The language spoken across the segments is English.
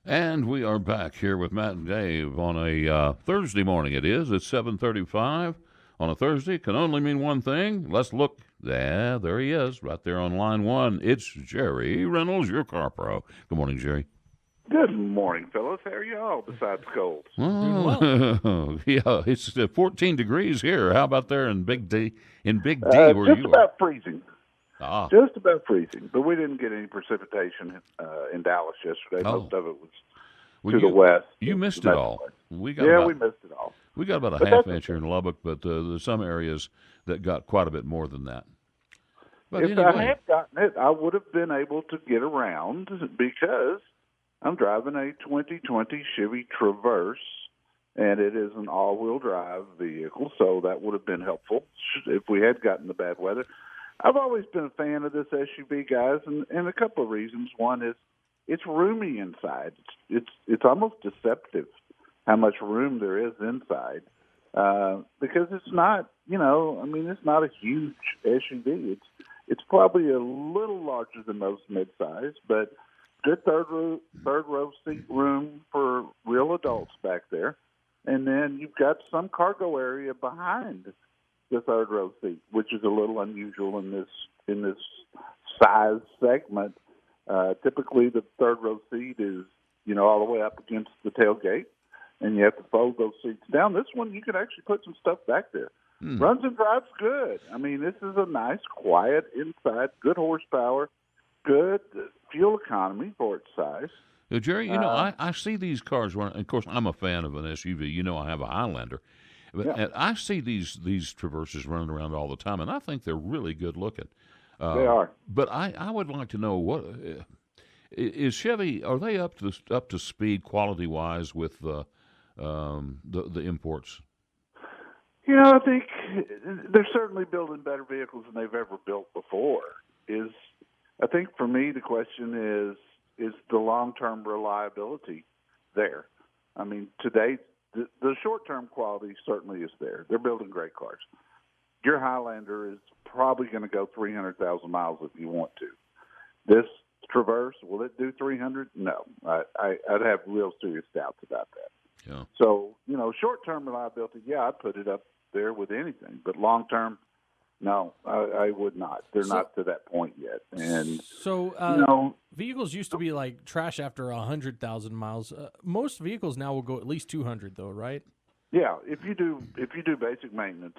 And we are back here with Matt and Dave on a Thursday morning. It is. It's 7:35 on a Thursday. Can only mean one thing. Let's look. Yeah, there he is, right there on line one. It's Jerry Reynolds, your car pro. Good morning, Jerry. Good morning, fellas. How are y'all besides cold? Doing well. Yeah, it's 14 degrees here. How about there in Big D? In Big D, where Just you are? about freezing. Ah, Just about freezing. But we didn't get any precipitation in Dallas yesterday. oh, Most of it was well, to the west. you missed the it metro all. west. We got Yeah, about we missed it all. we got about a But half that's inch here okay. in Lubbock, but there's some areas that got quite a bit more than that. But If I anyway, had gotten it, I would have been able to get around because I'm driving a 2020 Chevy Traverse, and it is an all-wheel drive vehicle, so that would have been helpful if we had gotten the bad weather. I've always been a fan of this SUV, guys, and a couple of reasons. One is it's roomy inside. It's almost deceptive how much room there is inside because it's not, it's not a huge SUV. It's probably a little larger than most midsize, but good third row seat room for real adults back there, and then you've got some cargo area behind the third row seat, which is a little unusual in this size segment. Typically, the third row seat is all the way up against the tailgate, and you have to fold those seats down. This one, you could actually put some stuff back there. Runs and drives good. I mean, this is a nice, quiet inside, good horsepower, good fuel economy for its size. Jerry, I see these cars running. Of course, I'm a fan of an SUV. I have a Highlander. But Yeah, I see these Traverses running around all the time, and I think they're really good looking. they are. But I would like to know what is Chevy? Are they up to speed quality wise with the imports? I think they're certainly building better vehicles than they've ever built before. I think for me the question is the long-term reliability there. I mean, today the short-term quality certainly is there. They're building great cars. Your Highlander is probably going to go 300,000 miles if you want to. This Traverse, will it do 300? No, I'd have real serious doubts about that. Yeah. So, short-term reliability, yeah, I'd put it up there with anything. But long-term, no, I would not. They're not to that point yet. And, vehicles used to be like trash after 100,000 miles. Most vehicles now will go at least 200, though, right? yeah, if you do basic maintenance,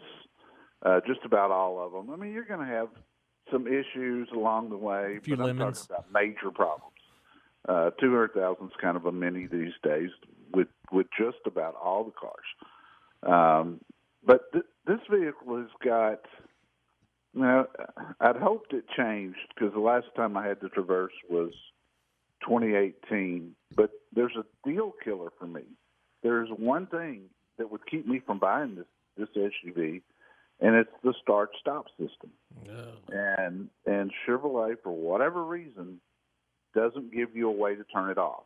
just about all of them, I mean, you're going to have some issues along the way. A few but lemons. I'm talking about major problems. 200,000 is kind of a mini these days with just about all the cars. But this vehicle has got, I'd hoped it changed because the last time I had the Traverse was 2018. But there's a deal killer for me. There's one thing that would keep me from buying this SUV, and it's the start-stop system. And Chevrolet, for whatever reason, doesn't give you a way to turn it off,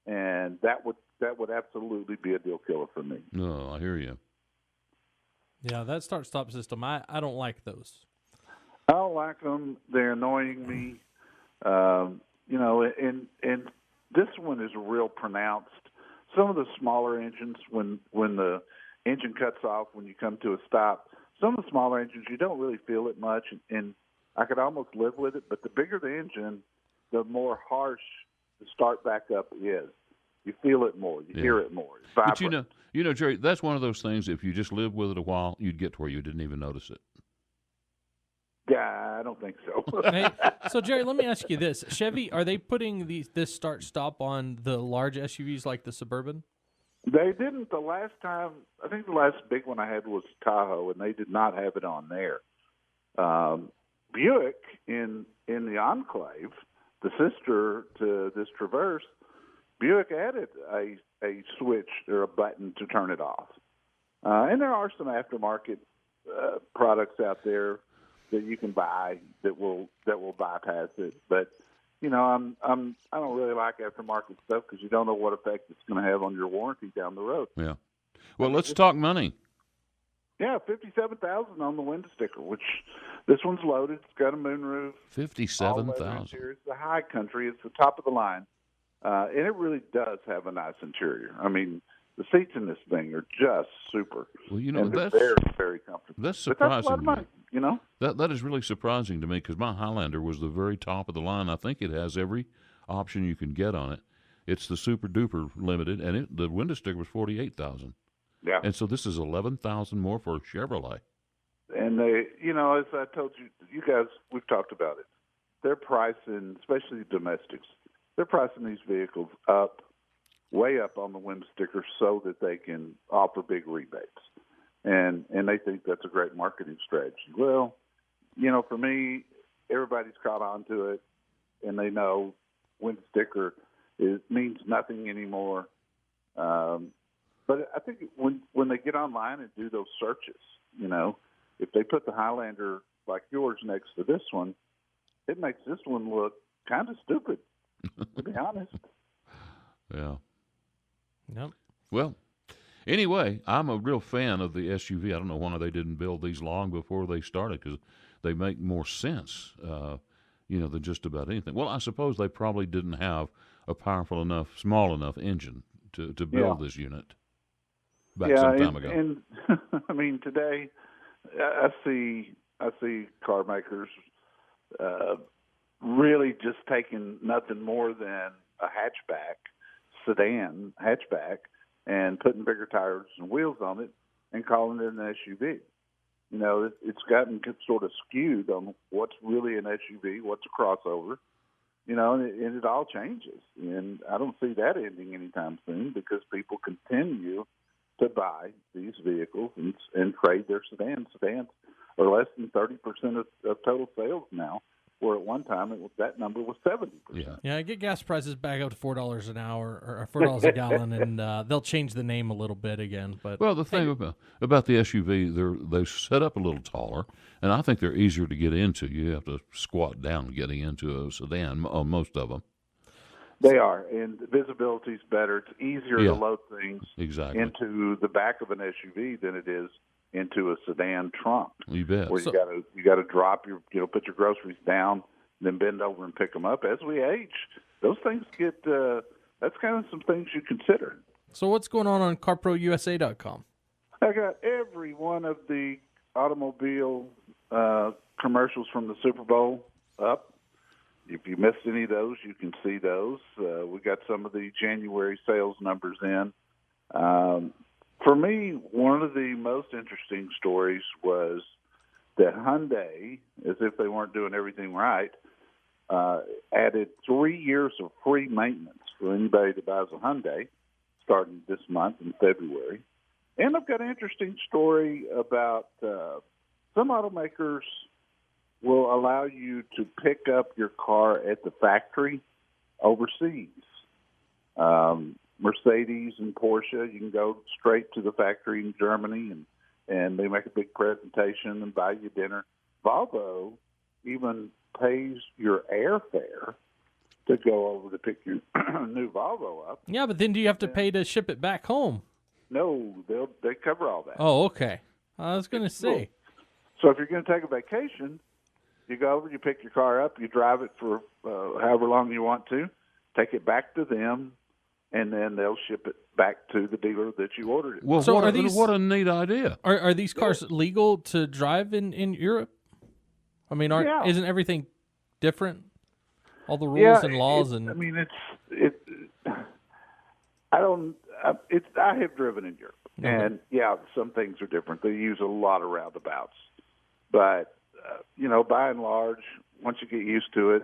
and that would absolutely be a deal killer for me. No, I hear you. Yeah, that start-stop system, I don't like those. I don't like them. They're annoying me. And this one is real pronounced. Some of the smaller engines, when the engine cuts off when you come to a stop, some of the smaller engines you don't really feel it much, and I could almost live with it. But the bigger the engine, the more harsh the start back up is. You feel it more. You hear it more. It's vibrant. But Jerry, that's one of those things. If you just live with it a while, you'd get to where you didn't even notice it. Yeah, I don't think so. Hey, so Jerry, let me ask you this: Chevy, are they putting this start-stop on the large SUVs like the Suburban? They didn't the last time. I think the last big one I had was Tahoe, and they did not have it on there. Buick in the Enclave, the sister to this Traverse, Buick added a switch or a button to turn it off. And there are some aftermarket products out there that you can buy that will bypass it. But I don't really like aftermarket stuff because you don't know what effect it's going to have on your warranty down the road. Yeah. Well, let's talk money. Yeah, $57,000 on the window sticker, which this one's loaded. It's got a moonroof. $57,000. It's the high country. It's the top of the line. And it really does have a nice interior. I mean, the seats in this thing are just super. Well, you know, and they're that's very, very comfortable. that's But that's a surprising lot of to money, me. you know? That is really surprising to me because my Highlander was the very top of the line. I think it has every option you can get on it. It's the super duper limited, and the window sticker was $48,000, Yeah. and so this is $11,000 more for a Chevrolet. And they, you know, as I told you, you guys, we've talked about it. They're pricing, especially domestics, they're pricing these vehicles up, way up on the window sticker so that they can offer big rebates. And they think that's a great marketing strategy. Well, you know, for me, everybody's caught on to it, and they know window sticker means nothing anymore. But I think when they get online and do those searches, you know, if they put the Highlander like yours next to this one, it makes this one look kind of stupid, to be honest. Yeah. Yep. Well, anyway, I'm a real fan of the SUV. I don't know why they didn't build these long before they started because they make more sense, you know, than just about anything. Well, I suppose they probably didn't have a powerful enough, small enough engine to build this unit back some time ago. And I mean, today I see car makers really just taking nothing more than a sedan hatchback, and putting bigger tires and wheels on it and calling it an SUV. You know, it's gotten sort of skewed on what's really an SUV, what's a crossover, you know, and it all changes. And I don't see that ending anytime soon because people continue to buy these vehicles and trade their sedans. Sedans are less than 30% of total sales now, where at one time that number was 70%. Yeah, get gas prices back up to $4 an hour or $4 a gallon, and they'll change the name a little bit again. But well, the thing about the SUV, they're set up a little taller, and I think they're easier to get into. You have to squat down getting into a sedan on most of them. They are, and visibility's better. It's easier to load things into the back of an SUV than it is into a sedan trunk. You bet. Where you got to drop your, you know, put your groceries down, then bend over and pick them up. As we age, those things get. That's kind of some things you consider. So what's going on CarProUSA.com? I got every one of the automobile commercials from the Super Bowl up. If you missed any of those, you can see those. We got some of the January sales numbers in. For me, one of the most interesting stories was that Hyundai, as if they weren't doing everything right, added 3 years of free maintenance for anybody that buys a Hyundai, starting this month in February. And I've got an interesting story about some automakers will allow you to pick up your car at the factory overseas. Mercedes and Porsche, you can go straight to the factory in Germany, and they make a big presentation and buy you dinner. Volvo even pays your airfare to go over to pick your new Volvo up. Yeah, but then do you have to pay to ship it back home? No, they cover all that. Oh, okay. I was going to say. So if you're going to take a vacation, you go over, you pick your car up, you drive it for however long you want to, take it back to them, and then they'll ship it back to the dealer that you ordered it. Well, so what a neat idea. Are these cars legal to drive in Europe? I mean, isn't everything different? All the rules and laws I mean, I have driven in Europe, and some things are different. They use a lot of roundabouts, but you know, by and large, once you get used to it,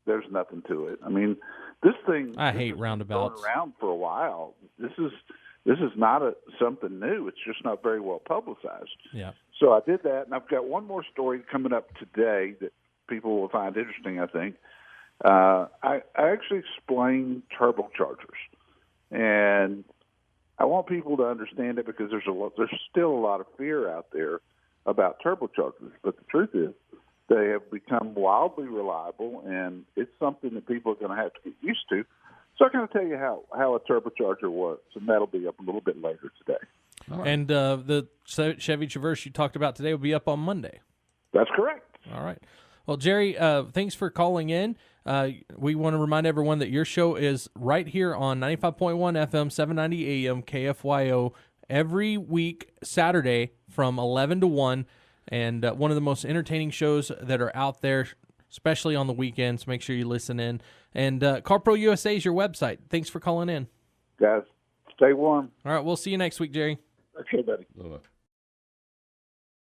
there's nothing to it. I mean, this thing. I hate roundabouts. Been around for a while. This is not something new. It's just not very well publicized. Yeah. So I did that, and I've got one more story coming up today that people will find interesting, I think. I actually explained turbochargers, and I want people to understand it because there's still a lot of fear out there about turbochargers. But the truth is, they have become wildly reliable, and it's something that people are going to have to get used to. So I'm going to tell you how a turbocharger works, and that'll be up a little bit later today. Right. And the Chevy Traverse you talked about today will be up on Monday. That's correct. All right. Well, Jerry, thanks for calling in. We want to remind everyone that your show is right here on 95.1 FM, 790 AM, KFYO, every week, Saturday from 11 to 1, and one of the most entertaining shows that are out there, especially on the weekends. Make sure you listen in. And Car Pro USA is your website. Thanks for calling in. Guys, stay warm. All right, we'll see you next week, Jerry. Okay, buddy. Bye-bye.